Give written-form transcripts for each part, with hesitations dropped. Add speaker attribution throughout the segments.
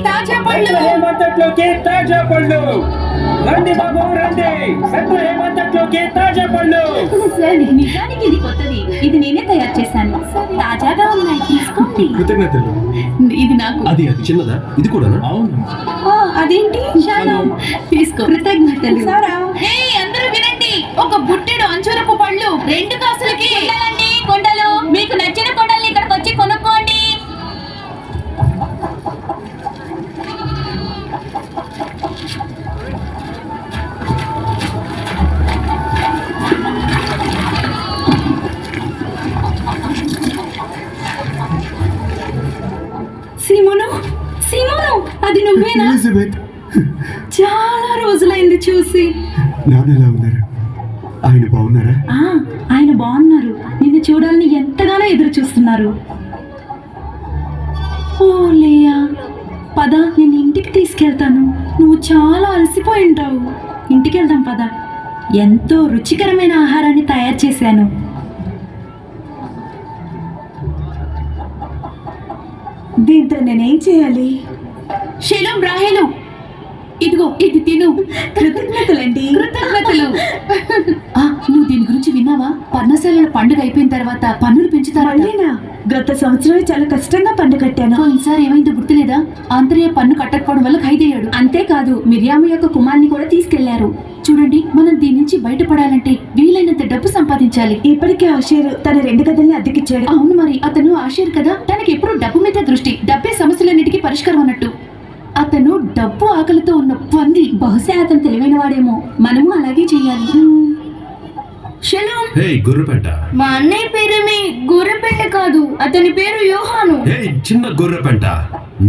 Speaker 1: తాజా పళ్ళు.
Speaker 2: హేమంతట్లోకి తాజా పళ్ళు. రండి బాబు రండి, సంత హేమంతట్లోకి తాజా పళ్ళు.
Speaker 1: నిజానికి ఇది కొత్తది, ఇది నేనే తయారు చేశాను. తాజాగా ఉన్నాయి, తీసుకోండి.
Speaker 3: కృతజ్ఞతలు.
Speaker 1: ఇది నాకు.
Speaker 3: అది చిన్నదా? ఇది కూడా?
Speaker 2: అవును.
Speaker 1: అదేంటి? తీసుకో. కృతజ్ఞతలు. అందరూ వినండి, ఒక బుట్టెడు అంచురపు పళ్ళు 2 కాసులకి. కొండలు, మీకు నచ్చిన కొండల్ని ఇక్కడికి వచ్చి కొనుక్కోండి. సీమోను, అది నువ్వేనా? చాలా రోజులైంది చూసి.
Speaker 3: నాన్న ఎలా ఉన్నారు? ఆయన బాగున్నారా?
Speaker 1: ఆయన బాగున్నారు. నిన్ను చూడాలని ఎంతగానో ఎదురు చూస్తున్నారు. ఓ లేయా, పద, నేను ఇంటికి తీసుకెళ్తాను. నువ్వు చాలా అలసిపోయి ఉంటావు. ఇంటికి వెళ్దాం పద. ఎంతో రుచికరమైన ఆహారాన్ని తయారు చేశాను. దీంతో నేనేం చేయాలి? షెలోం రాహేలు, ఇదిగో ఇది తిను. కృతజ్ఞతలండి. కృతజ్ఞతలు. నువ్వు దీని గురించి విన్నావా? పర్ణశాలల పండుగ అయిపోయిన తర్వాత పన్నులు పెంచుతారా? గత సంవత్సరం చాలా కష్టంగా పన్ను కట్టాను. ఈసారి ఏమైందో గుర్తులేదా? ఆంతర్య పన్ను కట్టకపోవడం వల్ల ఖైదయ్యాడు. అంతేకాదు, మిర్యాము యొక్క కుమార్ని కూడా తీసుకెళ్లారు. చూడండి, మనం దీని నుంచి బయటపడాలంటే వీలైనంత డబ్బు సంపాదించాలి. ఇప్పటికే ఆషేర్ తన 2 గదుల్ని అద్దెకిచ్చాడు. అవును, మరి అతను ఆషేర్ కదా, తనకి ఎప్పుడు డబ్బు మీద దృష్టి. డబ్బే సమస్యలన్నిటికీ పరిష్కారం అన్నట్టు. అతను డబ్బు ఆకలితో ఉన్న పంది. బహుశా అతను తెలివైన వాడేమో. మనము అలాగే చెయ్యాలి.
Speaker 3: గొర్రెపెంట.
Speaker 1: మా అన్నయ్య పేరేమి గొర్రెపెంట కాదు, అతని పేరు యోహాను.
Speaker 3: చిన్న గొర్రెపెంట,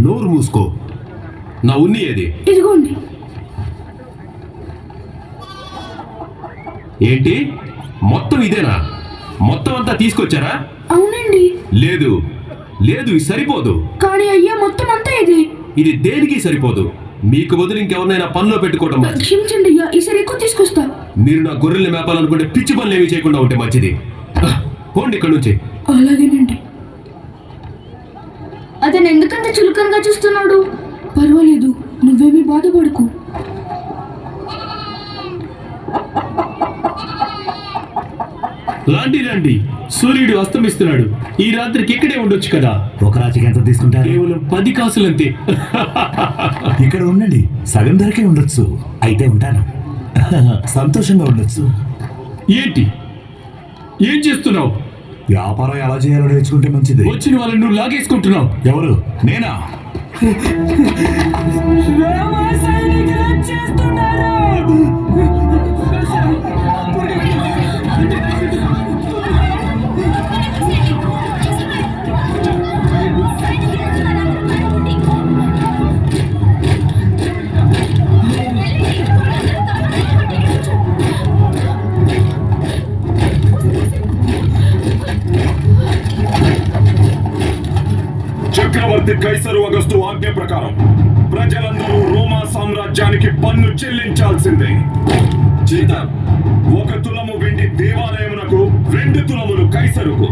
Speaker 3: నోరు మూసుకో. నా ఉన్ని ఏది?
Speaker 1: ఇదిగోండి.
Speaker 3: ఏంటి, మొత్తం ఇదేనా? మొత్తం అంతా తీసుకొచ్చారా?
Speaker 1: అవునండి.
Speaker 3: లేదు లేదు, ఇది సరిపోదు.
Speaker 1: కానీ అయ్యా, మొత్తం అంతా
Speaker 3: ఇది దేనికి సరిపోదు. మీకు బదులు ఇంకెవరినైనా పనిలో పెట్టుకోవడం.
Speaker 1: క్షమించండి అయ్యా, ఈసారి ఎక్కువ తీసుకొస్తా.
Speaker 3: మీరు నా గొర్రెల్ని మేపాలనుకుంటే పిచ్చి పనులు ఏమి చేయకుండా ఉంటే మంచిది. పోండి ఇక్కడ నుంచి.
Speaker 1: అలాగేనండి. అతను ఎందుకంత చులకనగా చూస్తున్నాడు? పర్వాలేదు, నువ్వేమీ బాధపడకు.
Speaker 3: లాంటి రండి, సూర్యుడు అస్తమిస్తున్నాడు. ఈ రాత్రికి ఇక్కడే ఉండొచ్చు కదా.
Speaker 4: ఒక రాత్రికి ఎంత తీసుకుంటారు?
Speaker 3: కేవలం 10 కాసులంతే.
Speaker 4: ఇక్కడ ఉండండి, సగం ధరకే ఉండొచ్చు. అయితే ఉంటాను. సంతోషంగా ఉండొచ్చు.
Speaker 3: ఏంటి, ఏం చేస్తున్నావు?
Speaker 4: వ్యాపారం ఎలా చేయాలో నేర్చుకుంటే మంచిది.
Speaker 3: వచ్చిన వాళ్ళని నువ్వు లాగేసుకుంటున్నావు.
Speaker 4: ఎవరు? నేనా?
Speaker 5: చక్రవర్తి కైసరు అగస్టు ఆజ్ఞ ప్రకారం ప్రజలందరూ రోమా సామ్రాజ్యానికి పన్ను చెల్లించాల్సిందే. జీతం 1 తులము వెండి దేవాలయమునకు, 2 తులములు కైసరుకు.